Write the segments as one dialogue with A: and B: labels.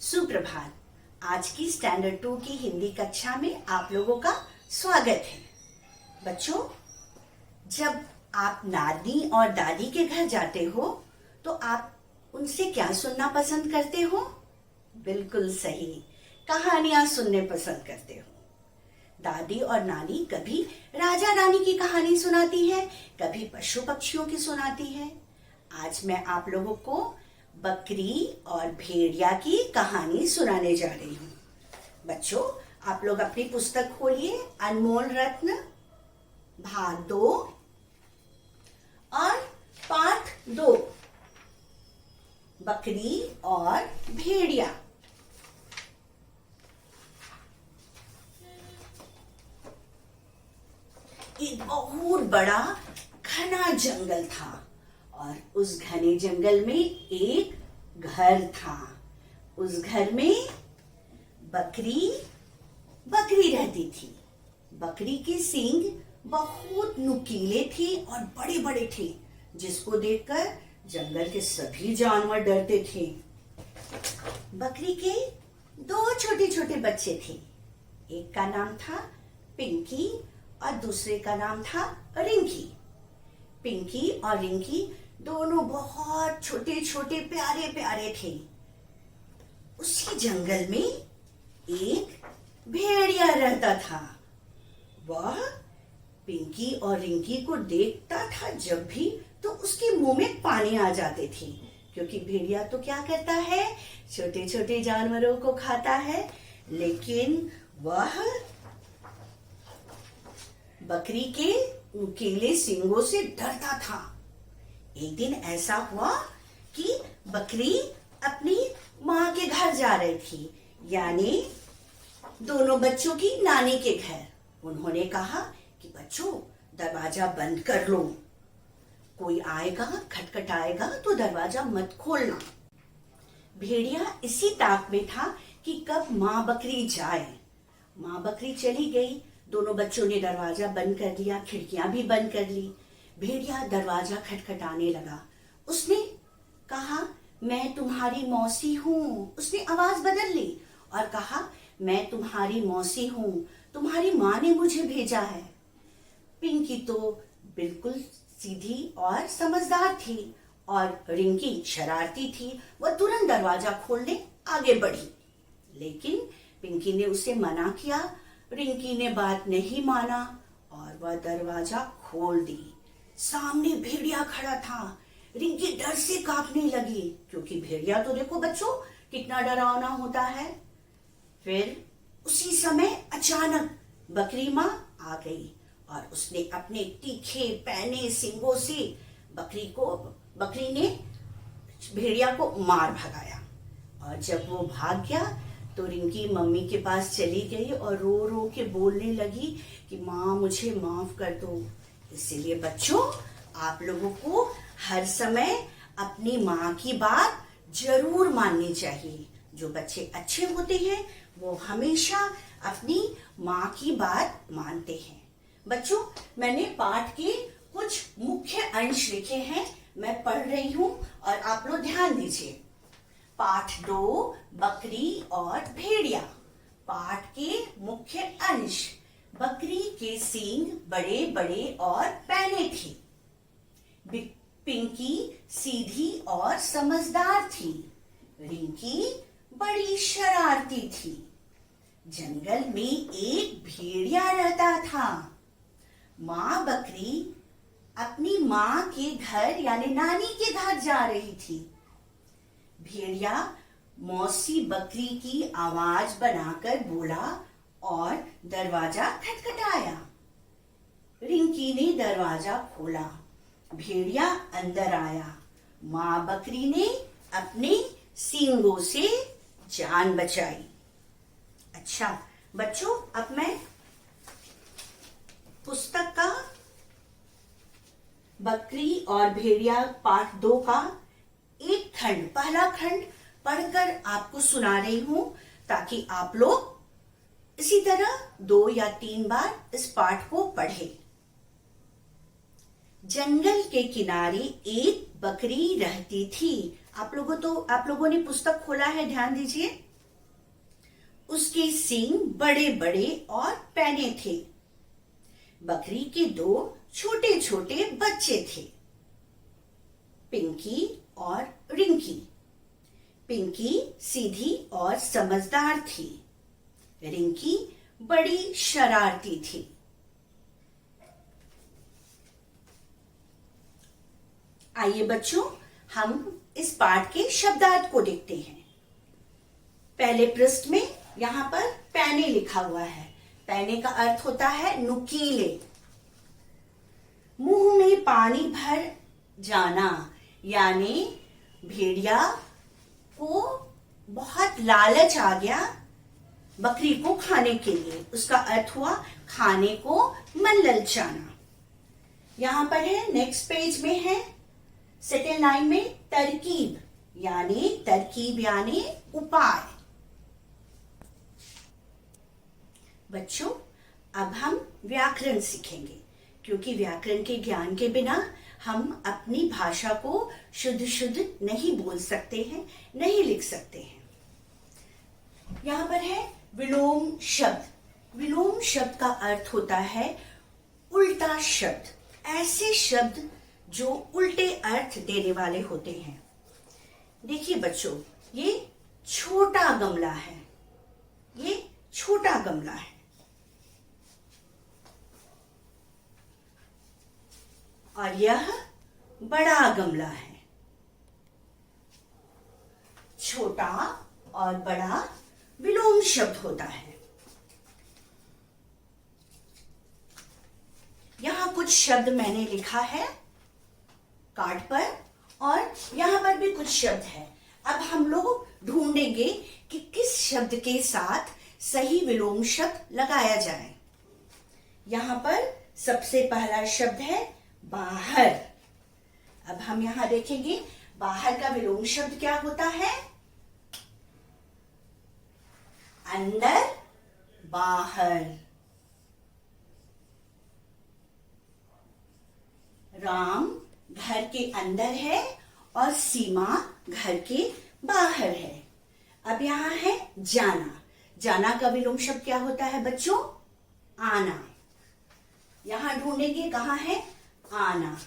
A: सुप्रभात। आज की स्टैंडर्ड 2 की हिंदी कक्षा में आप लोगों का स्वागत है। बच्चों, जब आप नानी और दादी के घर जाते हो तो आप उनसे क्या सुनना पसंद करते हो? बिल्कुल सही, कहानियां सुनने पसंद करते हो। दादी और नानी कभी राजा रानी की कहानी सुनाती है, कभी पशु पक्षियों की सुनाती है। आज मैं आप लोगों को बकरी और भेड़िया की कहानी सुनाने जा रही हूँ। बच्चों, आप लोग अपनी पुस्तक खोलिए, अनमोल रत्न भाग 2 और पाठ 2, बकरी और भेड़िया। एक बहुत बड़ा घना जंगल था और उस घने जंगल में एक घर था। उस घर में बकरी रहती थी। बकरी के सींग बहुत नुकीले थे और बड़े बड़े थे, जिसको देखकर जंगल के सभी जानवर डरते थे। बकरी के 2 छोटे छोटे बच्चे थे। एक का नाम था पिंकी और दूसरे का नाम था रिंकी। पिंकी और रिंकी दोनों बहुत छोटे छोटे प्यारे प्यारे थे। उसी जंगल में एक भेड़िया रहता था। वह पिंकी और रिंकी को देखता था जब भी तो उसके मुंह में पानी आ जाते थे, क्योंकि भेड़िया तो क्या करता है, छोटे छोटे जानवरों को खाता है, लेकिन वह बकरी के नुकीले सींगों से डरता था। एक दिन ऐसा हुआ कि बकरी अपनी माँ के घर जा रही थी, यानी दोनों बच्चों की नानी के घर। उन्होंने कहा कि बच्चों, दरवाजा बंद कर लो, कोई आएगा, खटखटाएगा तो दरवाजा मत खोलना। भेड़िया इसी ताक में था कि कब माँ बकरी जाए। माँ बकरी चली गई, दोनों बच्चों ने दरवाजा बंद कर दिया, खिड़कियां भी बंद कर ली। भेड़िया दरवाजा खटखटाने लगा। उसने कहा, मैं तुम्हारी मौसी हूँ। उसने आवाज बदल ली और कहा, मैं तुम्हारी मौसी हूँ, तुम्हारी माँ ने मुझे भेजा है। पिंकी तो बिल्कुल सीधी और समझदार थी और रिंकी शरारती थी। वह तुरंत दरवाजा खोलने आगे बढ़ी, लेकिन पिंकी ने उसे मना किया। रिंकी ने बात नहीं माना और वह दरवाजा खोल दी। सामने भेड़िया खड़ा था। रिंकी डर से कांपने लगी, क्योंकि भेड़िया तो देखो बच्चों कितना डरावना होता है। फिर उसी समय अचानक बकरी माँ आ गई और उसने अपने तीखे पैने सींगों से बकरी ने भेड़िया को मार भगाया। और जब वो भाग गया तो रिंकी मम्मी के पास चली गई और रो रो के बोलने लगी कि माँ, मुझे माफ कर दो। इसीलिए बच्चों, आप लोगों को हर समय अपनी माँ की बात जरूर माननी चाहिए। जो बच्चे अच्छे होते हैं वो हमेशा अपनी माँ की बात मानते हैं। बच्चों, मैंने पाठ के कुछ मुख्य अंश लिखे हैं, मैं पढ़ रही हूँ और आप लोग ध्यान दीजिए। पाठ 2, बकरी और भेड़िया। पाठ के मुख्य अंश: बकरी के सींग बड़े बड़े और पैने थे। पिंकी सीधी और समझदार थी। रिंकी बड़ी शरारती थी। जंगल में एक भेड़िया रहता था। माँ बकरी अपनी माँ के घर यानी नानी के घर जा रही थी। भेड़िया मौसी बकरी की आवाज बनाकर बोला और दरवाजा खटखटाया। रिंकी ने दरवाजा खोला। भेड़िया अंदर आया। माँ बकरी ने अपने सींगों से जान बचाई। अच्छा बच्चों, अब मैं पुस्तक का बकरी और भेड़िया पाठ 2 का एक खंड, पहला खंड पढ़कर आपको सुना रही हूं, ताकि आप लोग इसी तरह 2 या 3 बार इस पाठ को पढ़ें। जंगल के किनारे एक बकरी रहती थी। आप लोगों ने पुस्तक खोला है, ध्यान दीजिए। उसके सींग बड़े बड़े और पैने थे। बकरी के 2 छोटे छोटे बच्चे थे, पिंकी और रिंकी। पिंकी सीधी और समझदार थी, रिंकी बड़ी शरारती थी। आइए बच्चों, हम इस पाठ के शब्दार्थ को देखते हैं। पहले पृष्ठ में यहाँ पर पैने लिखा हुआ है। पैने का अर्थ होता है नुकीले। मुंह में पानी भर जाना, यानी भेड़िया को बहुत लालच आ गया बकरी को खाने के लिए। उसका अर्थ हुआ खाने को मन ललचाना। यहां पर है, नेक्स्ट पेज में है, सेकेंड लाइन में तरकीब यानी उपाय। बच्चों, अब हम व्याकरण सीखेंगे, क्योंकि व्याकरण के ज्ञान के बिना हम अपनी भाषा को शुद्ध नहीं बोल सकते हैं, नहीं लिख सकते हैं। यहां पर है विलोम शब्द। विलोम शब्द का अर्थ होता है उल्टा शब्द, ऐसे शब्द जो उल्टे अर्थ देने वाले होते हैं। देखिए बच्चों, ये छोटा गमला है, ये छोटा गमला है, और यह बड़ा गमला है। छोटा और बड़ा विलोम शब्द होता है। यहां कुछ शब्द मैंने लिखा है कार्ड पर, और यहां पर भी कुछ शब्द है। अब हम लोग ढूंढेंगे कि किस शब्द के साथ सही विलोम शब्द लगाया जाए। यहां पर सबसे पहला शब्द है बाहर। अब हम यहां देखेंगे बाहर का विलोम शब्द क्या होता है। अंदर, बाहर। राम घर के अंदर है और सीमा घर के बाहर है। अब यहां है जाना। जाना का विलोम शब्द क्या होता है बच्चों? आना। यहां ढूंढेंगे कहां है आना,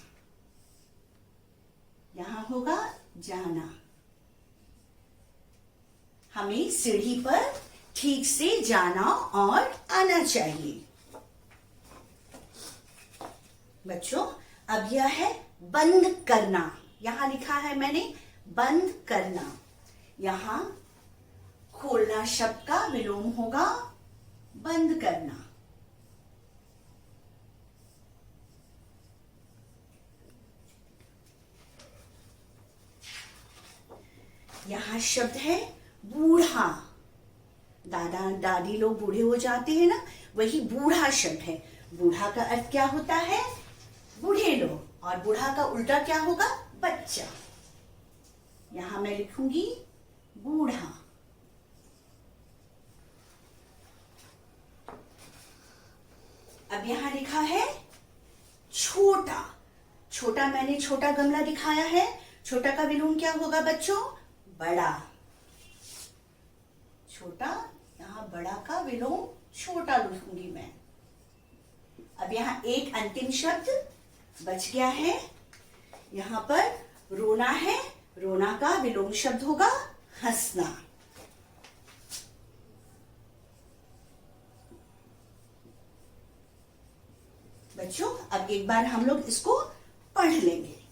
A: यहां होगा जाना। हमें सीढ़ी पर ठीक से जाना और आना चाहिए। बच्चों, अब यह है बंद करना। यहां लिखा है मैंने बंद करना। यहां खोलना शब्द का विलोम होगा बंद करना। यहां शब्द है बूढ़ा। दादा दादी लोग बूढ़े हो जाते हैं ना, वही बूढ़ा शब्द है। बूढ़ा का अर्थ क्या होता है? बूढ़े लोग। और बूढ़ा का उल्टा क्या होगा? बच्चा। यहां मैं लिखूंगी बूढ़ा। अब यहां लिखा है छोटा। छोटा मैंने छोटा गमला दिखाया है। छोटा का विलोम क्या होगा बच्चों? बड़ा। छोटा, यहां बड़ा का विलोम छोटा लिखूंगी मैं। अब यहां एक अंतिम शब्द बच गया है। यहां पर रोना है। रोना का विलोम शब्द होगा हंसना। बच्चों, अब एक बार हम लोग इसको पढ़ लेंगे।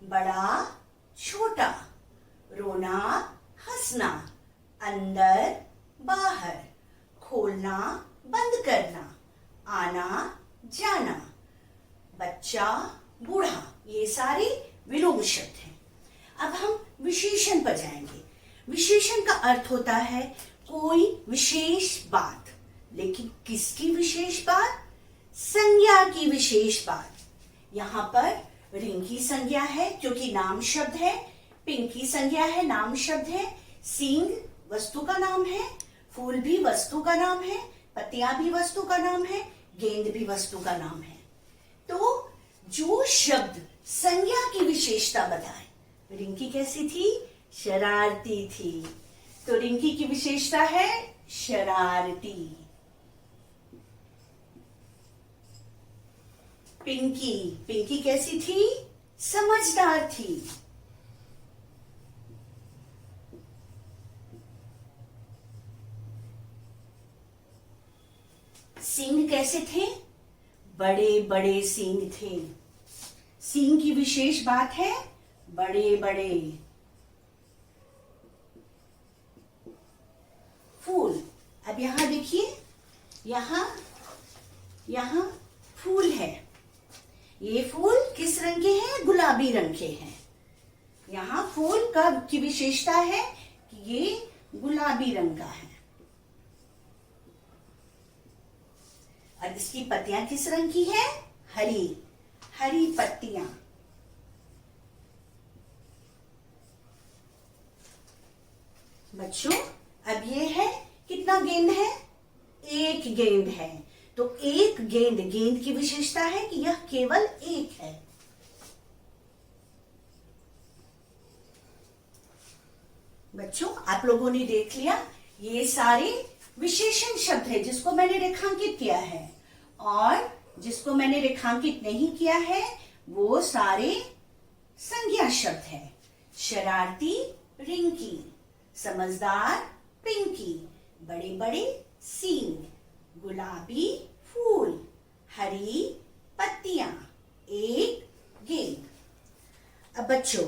A: बड़ा, छोटा, रोना, हंसना, अंदर, बाहर, खोलना, बंद करना, आना, जाना, बच्चा, बूढ़ा, ये सारे विलोम शब्द हैं। अब हम विशेषण पर जाएंगे। विशेषण का अर्थ होता है कोई विशेष बात। लेकिन किसकी विशेष बात? संज्ञा की विशेष बात। यहां पर रिंकी संज्ञा है क्योंकि नाम शब्द है। पिंकी संज्ञा है, नाम शब्द है। सींग वस्तु का नाम है। फूल भी वस्तु का नाम है। पत्तियां भी वस्तु का नाम है। गेंद भी वस्तु का नाम है। तो जो शब्द संज्ञा की विशेषता बताए, रिंकी कैसी थी? शरारती थी। तो रिंकी की विशेषता है शरारती। पिंकी, पिंकी कैसी थी? समझदार थी। सींग कैसे थे? बड़े बड़े सींग थे। सींग की विशेष बात है बड़े बड़े। फूल, अब यहां देखिए, यहां यहां फूल है। ये फूल किस रंग के हैं? गुलाबी रंग के हैं। यहाँ फूल का की विशेषता है कि ये गुलाबी रंग का है। और इसकी पत्तियां किस रंग की है? हरी, हरी पत्तियां। बच्चों, अब ये है, कितना गेंद है? एक गेंद है। तो एक गेंद, गेंद की विशेषता है कि यह केवल एक है। बच्चों, आप लोगों ने देख लिया, ये सारे विशेषण शब्द है जिसको मैंने रेखांकित किया है, और जिसको मैंने रेखांकित नहीं किया है वो सारे संज्ञा शब्द है। शरारती रिंकी, समझदार पिंकी, बड़े बड़े सींग, गुलाबी फूल, हरी पत्तियां, एक गेंद। अब बच्चों,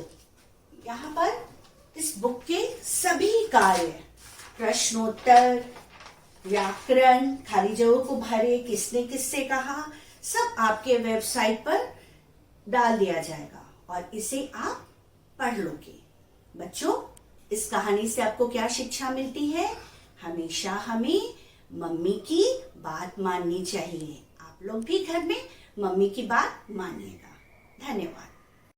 A: यहाँ पर इस बुक के सभी कार्य, प्रश्नोत्तर, व्याकरण, खाली जगहों को भरे, किसने किससे कहा, सब आपके वेबसाइट पर डाल दिया जाएगा और इसे आप पढ़ लोगे। बच्चों, इस कहानी से आपको क्या शिक्षा मिलती है? हमेशा हमें मम्मी की बात माननी चाहिए। आप लोग भी घर में मम्मी की बात मानिएगा। धन्यवाद।